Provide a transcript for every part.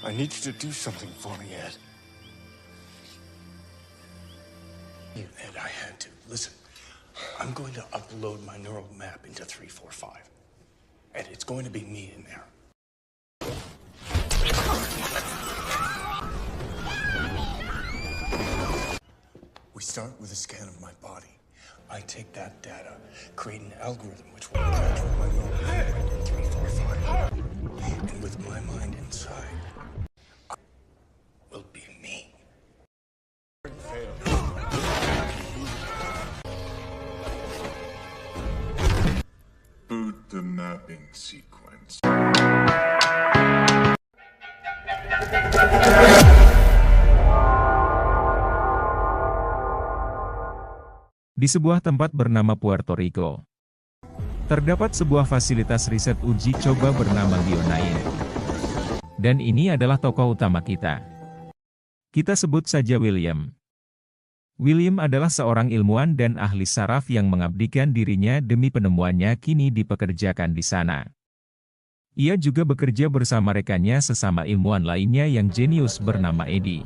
I need you to do something for me, Ed. Ed, I had to. Listen, I'm going to upload my neural map into 345. Ed, it's going to be me in there. We start with a scan of my body. I take that data, create an algorithm which will control my neural network in 345. And with my mind inside, will be me. Boot the mapping sequence. Di sebuah tempat bernama Puerto Rico, terdapat sebuah fasilitas riset uji coba bernama Bionine. Dan ini adalah tokoh utama kita. Kita sebut saja William. William adalah seorang ilmuwan dan ahli saraf yang mengabdikan dirinya demi penemuannya kini dipekerjakan di sana. Ia juga bekerja bersama rekannya sesama ilmuwan lainnya yang jenius bernama Eddie.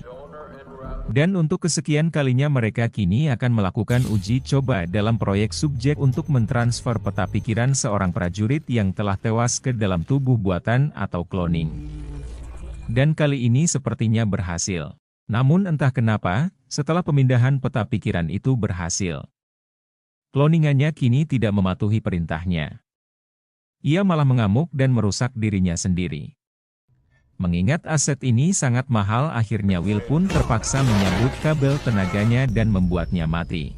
Dan untuk kesekian kalinya mereka kini akan melakukan uji coba dalam proyek subjek untuk mentransfer peta pikiran seorang prajurit yang telah tewas ke dalam tubuh buatan atau cloning. Dan kali ini sepertinya berhasil. Namun entah kenapa, setelah pemindahan peta pikiran itu berhasil, cloningannya kini tidak mematuhi perintahnya. Ia malah mengamuk dan merusak dirinya sendiri. Mengingat aset ini sangat mahal, akhirnya Will pun terpaksa menyambut kabel tenaganya dan membuatnya mati.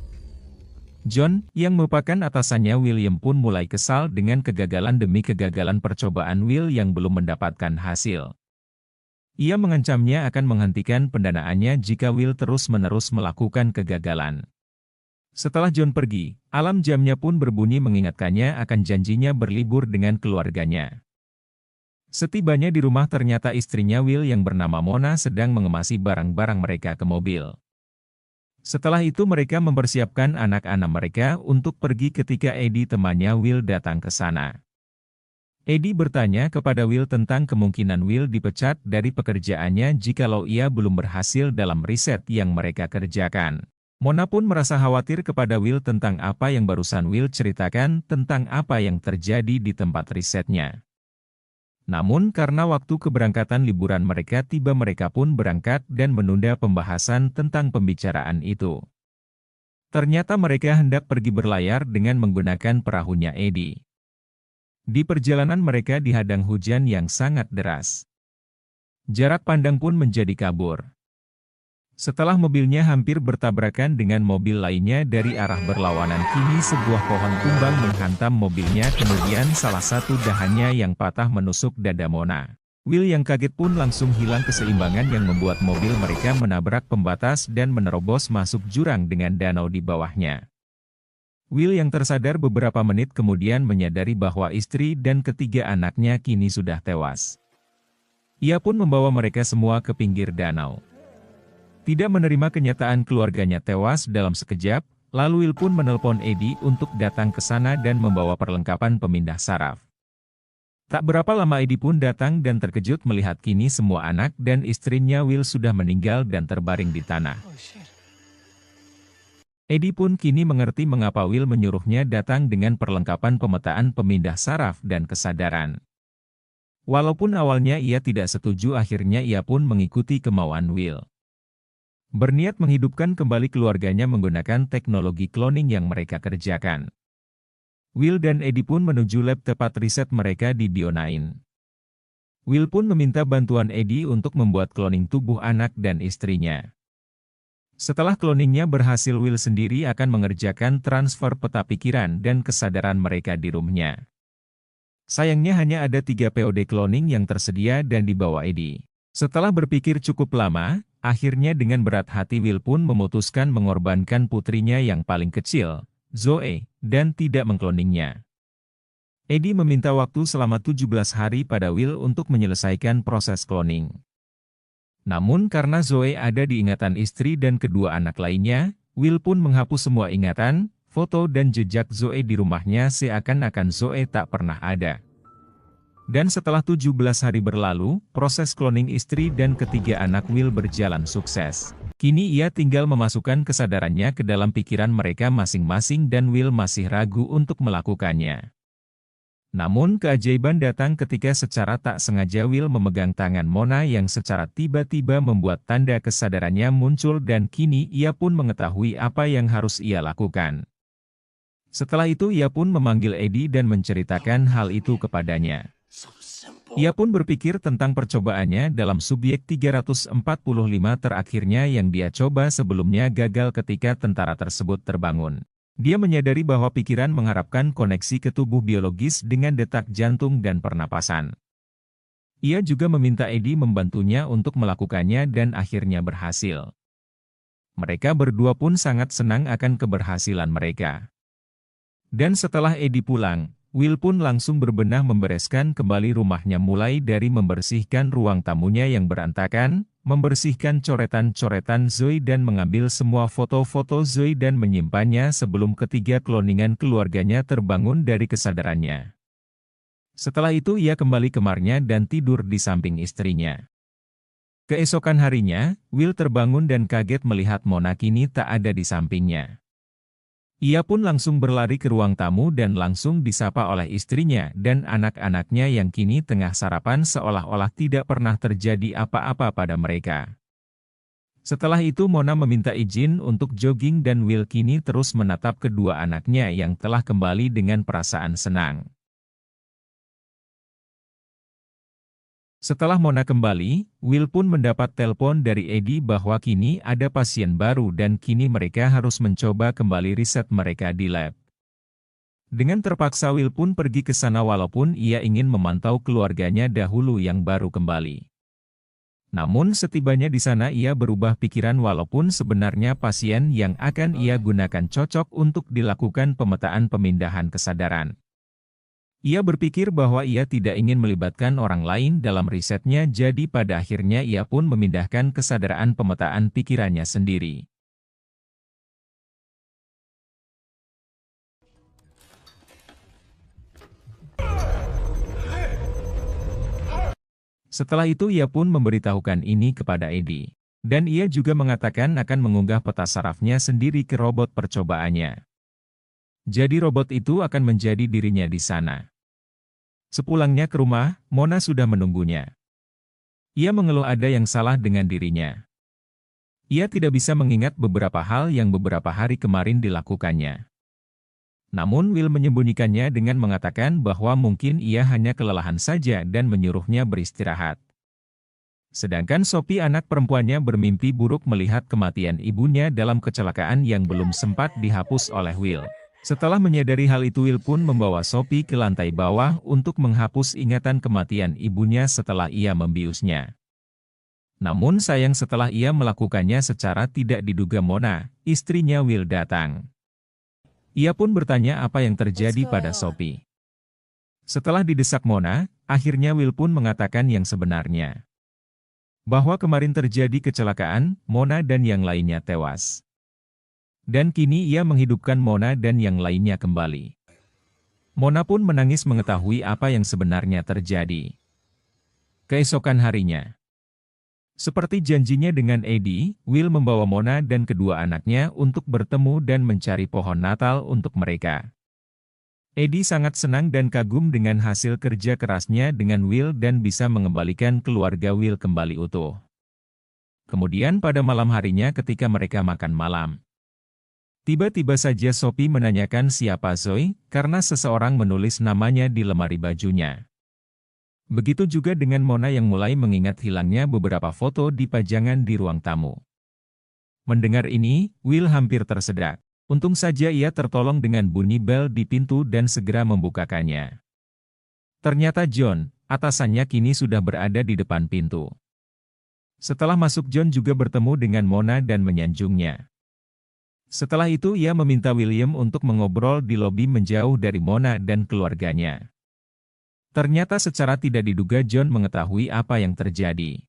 John, yang merupakan atasannya William pun mulai kesal dengan kegagalan demi kegagalan percobaan Will yang belum mendapatkan hasil. Ia mengancamnya akan menghentikan pendanaannya jika Will terus-menerus melakukan kegagalan. Setelah John pergi, alarm jamnya pun berbunyi mengingatkannya akan janjinya berlibur dengan keluarganya. Setibanya di rumah ternyata istrinya Will yang bernama Mona sedang mengemasi barang-barang mereka ke mobil. Setelah itu mereka mempersiapkan anak-anak mereka untuk pergi ketika Eddie temannya Will datang ke sana. Eddie bertanya kepada Will tentang kemungkinan Will dipecat dari pekerjaannya jikalau ia belum berhasil dalam riset yang mereka kerjakan. Mona pun merasa khawatir kepada Will tentang apa yang barusan Will ceritakan tentang apa yang terjadi di tempat risetnya. Namun karena waktu keberangkatan liburan mereka tiba, mereka pun berangkat dan menunda pembahasan tentang pembicaraan itu. Ternyata mereka hendak pergi berlayar dengan menggunakan perahunya Eddie. Di perjalanan mereka dihadang hujan yang sangat deras. Jarak pandang pun menjadi kabur. Setelah mobilnya hampir bertabrakan dengan mobil lainnya dari arah berlawanan, kini sebuah pohon tumbang menghantam mobilnya, kemudian salah satu dahannya yang patah menusuk dada Mona. Will yang kaget pun langsung hilang keseimbangan yang membuat mobil mereka menabrak pembatas dan menerobos masuk jurang dengan danau di bawahnya. Will yang tersadar beberapa menit kemudian menyadari bahwa istri dan ketiga anaknya kini sudah tewas. Ia pun membawa mereka semua ke pinggir danau. Tidak menerima kenyataan keluarganya tewas dalam sekejap, lalu Will pun menelpon Eddie untuk datang ke sana dan membawa perlengkapan pemindah saraf. Tak berapa lama Eddie pun datang dan terkejut melihat kini semua anak dan istrinya Will sudah meninggal dan terbaring di tanah. Eddie pun kini mengerti mengapa Will menyuruhnya datang dengan perlengkapan pemetaan pemindah saraf dan kesadaran. Walaupun awalnya ia tidak setuju, akhirnya ia pun mengikuti kemauan Will. Berniat menghidupkan kembali keluarganya menggunakan teknologi cloning yang mereka kerjakan. Will dan Eddie pun menuju lab tempat riset mereka di Bionine. Will pun meminta bantuan Eddie untuk membuat cloning tubuh anak dan istrinya. Setelah cloningnya berhasil, Will sendiri akan mengerjakan transfer peta pikiran dan kesadaran mereka di roomnya. Sayangnya hanya ada 3 POD cloning yang tersedia dan dibawa Eddie. Setelah berpikir cukup lama, akhirnya dengan berat hati Will pun memutuskan mengorbankan putrinya yang paling kecil, Zoe, dan tidak mengkloningnya. Eddie meminta waktu selama 17 hari pada Will untuk menyelesaikan proses cloning. Namun karena Zoe ada di ingatan istri dan kedua anak lainnya, Will pun menghapus semua ingatan, foto dan jejak Zoe di rumahnya seakan-akan Zoe tak pernah ada. Dan setelah 17 hari berlalu, proses cloning istri dan ketiga anak Will berjalan sukses. Kini ia tinggal memasukkan kesadarannya ke dalam pikiran mereka masing-masing dan Will masih ragu untuk melakukannya. Namun keajaiban datang ketika secara tak sengaja Will memegang tangan Mona yang secara tiba-tiba membuat tanda kesadarannya muncul dan kini ia pun mengetahui apa yang harus ia lakukan. Setelah itu ia pun memanggil Eddie dan menceritakan hal itu kepadanya. Ia pun berpikir tentang percobaannya dalam subjek 345 terakhirnya yang dia coba sebelumnya gagal ketika tentara tersebut terbangun. Dia menyadari bahwa pikiran mengharapkan koneksi ke tubuh biologis dengan detak jantung dan pernapasan. Ia juga meminta Eddie membantunya untuk melakukannya dan akhirnya berhasil. Mereka berdua pun sangat senang akan keberhasilan mereka. Dan setelah Eddie pulang, Will pun langsung berbenah membereskan kembali rumahnya mulai dari membersihkan ruang tamunya yang berantakan, membersihkan coretan-coretan Zoe dan mengambil semua foto-foto Zoe dan menyimpannya sebelum ketiga kloningan keluarganya terbangun dari kesadarannya. Setelah itu ia kembali ke kamarnya dan tidur di samping istrinya. Keesokan harinya, Will terbangun dan kaget melihat Mona kini tak ada di sampingnya. Ia pun langsung berlari ke ruang tamu dan langsung disapa oleh istrinya dan anak-anaknya yang kini tengah sarapan seolah-olah tidak pernah terjadi apa-apa pada mereka. Setelah itu Mona meminta izin untuk jogging dan Will kini terus menatap kedua anaknya yang telah kembali dengan perasaan senang. Setelah Mona kembali, Will pun mendapat telepon dari Eddie bahwa kini ada pasien baru dan kini mereka harus mencoba kembali riset mereka di lab. Dengan terpaksa Will pun pergi ke sana walaupun ia ingin memantau keluarganya dahulu yang baru kembali. Namun setibanya di sana ia berubah pikiran walaupun sebenarnya pasien yang akan ia gunakan cocok untuk dilakukan pemetaan pemindahan kesadaran. Ia berpikir bahwa ia tidak ingin melibatkan orang lain dalam risetnya jadi pada akhirnya ia pun memindahkan kesadaran pemetaan pikirannya sendiri. Setelah itu ia pun memberitahukan ini kepada Eddie. Dan ia juga mengatakan akan mengunggah peta sarafnya sendiri ke robot percobaannya. Jadi robot itu akan menjadi dirinya di sana. Sepulangnya ke rumah, Mona sudah menunggunya. Ia mengeluh ada yang salah dengan dirinya. Ia tidak bisa mengingat beberapa hal yang beberapa hari kemarin dilakukannya. Namun Will menyembunyikannya dengan mengatakan bahwa mungkin ia hanya kelelahan saja dan menyuruhnya beristirahat. Sedangkan Sophie anak perempuannya bermimpi buruk melihat kematian ibunya dalam kecelakaan yang belum sempat dihapus oleh Will. Setelah menyadari hal itu Will pun membawa Sophie ke lantai bawah untuk menghapus ingatan kematian ibunya setelah ia membiusnya. Namun sayang setelah ia melakukannya secara tidak diduga Mona, istrinya Will datang. Ia pun bertanya apa yang terjadi pada Sophie. Setelah didesak Mona, akhirnya Will pun mengatakan yang sebenarnya. Bahwa kemarin terjadi kecelakaan, Mona dan yang lainnya tewas. Dan kini ia menghidupkan Mona dan yang lainnya kembali. Mona pun menangis mengetahui apa yang sebenarnya terjadi. Keesokan harinya. Seperti janjinya dengan Eddie, Will membawa Mona dan kedua anaknya untuk bertemu dan mencari pohon Natal untuk mereka. Eddie sangat senang dan kagum dengan hasil kerja kerasnya dengan Will dan bisa mengembalikan keluarga Will kembali utuh. Kemudian pada malam harinya ketika mereka makan malam. Tiba-tiba saja Sophie menanyakan siapa Zoe, karena seseorang menulis namanya di lemari bajunya. Begitu juga dengan Mona yang mulai mengingat hilangnya beberapa foto di pajangan di ruang tamu. Mendengar ini, Will hampir tersedak. Untung saja ia tertolong dengan bunyi bel di pintu dan segera membukakannya. Ternyata John, atasannya kini sudah berada di depan pintu. Setelah masuk John juga bertemu dengan Mona dan menyanjungnya. Setelah itu ia meminta William untuk mengobrol di lobi menjauh dari Mona dan keluarganya. Ternyata secara tidak diduga John mengetahui apa yang terjadi.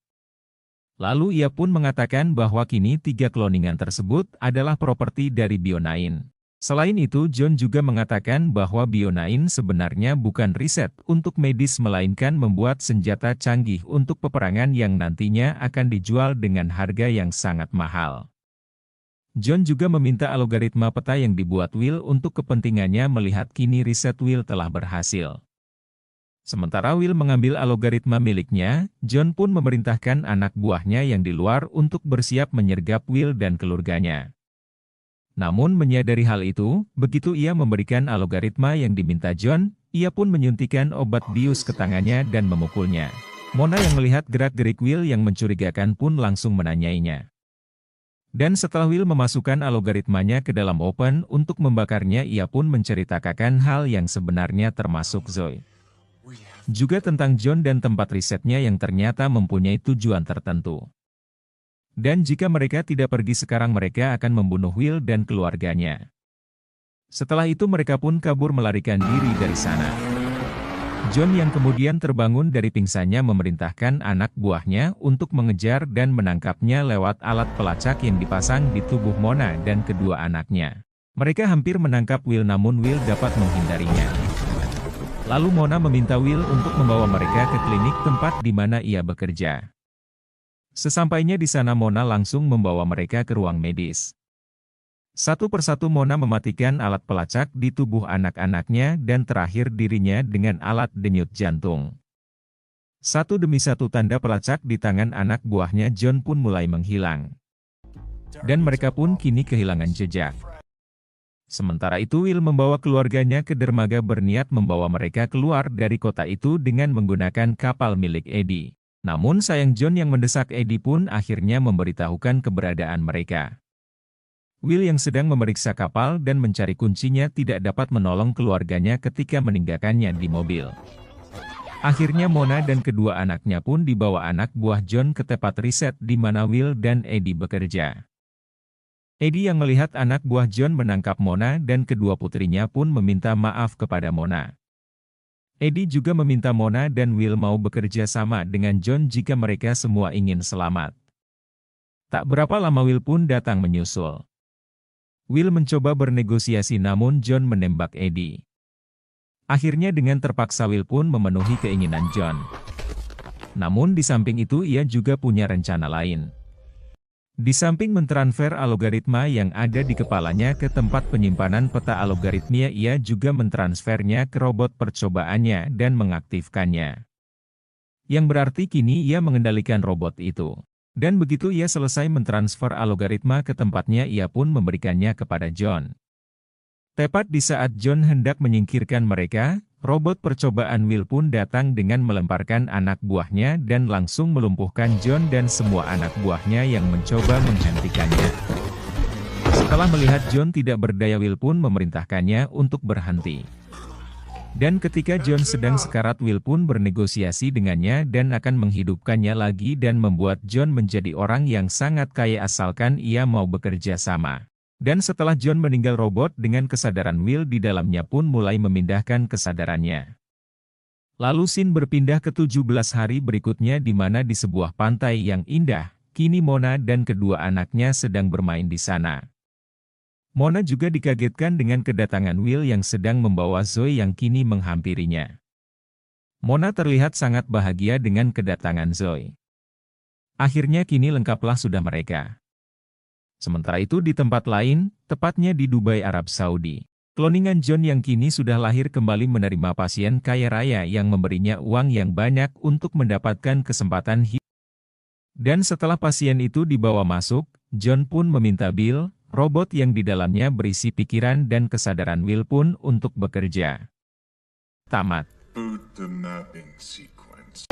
Lalu ia pun mengatakan bahwa kini 3 kloningan tersebut adalah properti dari Bio9. Selain itu, John juga mengatakan bahwa Bio9 sebenarnya bukan riset untuk medis melainkan membuat senjata canggih untuk peperangan yang nantinya akan dijual dengan harga yang sangat mahal. John juga meminta algoritma peta yang dibuat Will untuk kepentingannya melihat kini riset Will telah berhasil. Sementara Will mengambil algoritma miliknya, John pun memerintahkan anak buahnya yang di luar untuk bersiap menyergap Will dan keluarganya. Namun menyadari hal itu, begitu ia memberikan algoritma yang diminta John, ia pun menyuntikkan obat bius ke tangannya dan memukulnya. Mona yang melihat gerak-gerik Will yang mencurigakan pun langsung menanyainya. Dan setelah Will memasukkan algoritmanya ke dalam oven untuk membakarnya, ia pun menceritakan hal yang sebenarnya termasuk Zoe. Juga tentang John dan tempat risetnya yang ternyata mempunyai tujuan tertentu. Dan jika mereka tidak pergi sekarang mereka akan membunuh Will dan keluarganya. Setelah itu mereka pun kabur melarikan diri dari sana. John yang kemudian terbangun dari pingsannya memerintahkan anak buahnya untuk mengejar dan menangkapnya lewat alat pelacak yang dipasang di tubuh Mona dan kedua anaknya. Mereka hampir menangkap Will namun Will dapat menghindarinya. Lalu Mona meminta Will untuk membawa mereka ke klinik tempat di mana ia bekerja. Sesampainya di sana Mona langsung membawa mereka ke ruang medis. Satu persatu Mona mematikan alat pelacak di tubuh anak-anaknya dan terakhir dirinya dengan alat denyut jantung. Satu demi satu tanda pelacak di tangan anak buahnya John pun mulai menghilang. Dan mereka pun kini kehilangan jejak. Sementara itu Will membawa keluarganya ke dermaga berniat membawa mereka keluar dari kota itu dengan menggunakan kapal milik Eddie. Namun sayang John yang mendesak Eddie pun akhirnya memberitahukan keberadaan mereka. Will yang sedang memeriksa kapal dan mencari kuncinya tidak dapat menolong keluarganya ketika meninggalkannya di mobil. Akhirnya Mona dan kedua anaknya pun dibawa anak buah John ke tempat riset di mana Will dan Eddie bekerja. Eddie yang melihat anak buah John menangkap Mona dan kedua putrinya pun meminta maaf kepada Mona. Eddie juga meminta Mona dan Will mau bekerja sama dengan John jika mereka semua ingin selamat. Tak berapa lama Will pun datang menyusul. Will mencoba bernegosiasi namun John menembak Eddie. Akhirnya dengan terpaksa Will pun memenuhi keinginan John. Namun di samping itu ia juga punya rencana lain. Di samping mentransfer algoritma yang ada di kepalanya ke tempat penyimpanan peta algoritmia, ia juga mentransfernya ke robot percobaannya dan mengaktifkannya. Yang berarti kini ia mengendalikan robot itu. Dan begitu ia selesai mentransfer algoritma ke tempatnya, ia pun memberikannya kepada John. Tepat di saat John hendak menyingkirkan mereka, robot percobaan Will pun datang dengan melemparkan anak buahnya dan langsung melumpuhkan John dan semua anak buahnya yang mencoba menghentikannya. Setelah melihat John tidak berdaya, Will pun memerintahkannya untuk berhenti. Dan ketika John sedang sekarat, Will pun bernegosiasi dengannya dan akan menghidupkannya lagi dan membuat John menjadi orang yang sangat kaya asalkan ia mau bekerja sama. Dan setelah John meninggal, robot dengan kesadaran Will di dalamnya pun mulai memindahkan kesadarannya. Lalu scene berpindah ke 17 hari berikutnya di mana di sebuah pantai yang indah, kini Mona dan kedua anaknya sedang bermain di sana. Mona juga dikagetkan dengan kedatangan Will yang sedang membawa Zoe yang kini menghampirinya. Mona terlihat sangat bahagia dengan kedatangan Zoe. Akhirnya kini lengkaplah sudah mereka. Sementara itu di tempat lain, tepatnya di Dubai, Arab Saudi, kloningan John yang kini sudah lahir kembali menerima pasien kaya raya yang memberinya uang yang banyak untuk mendapatkan kesempatan hidup. Dan setelah pasien itu dibawa masuk, John pun meminta Bill, robot yang di dalamnya berisi pikiran dan kesadaran Will pun untuk bekerja. Tamat. Boot the mapping sequence.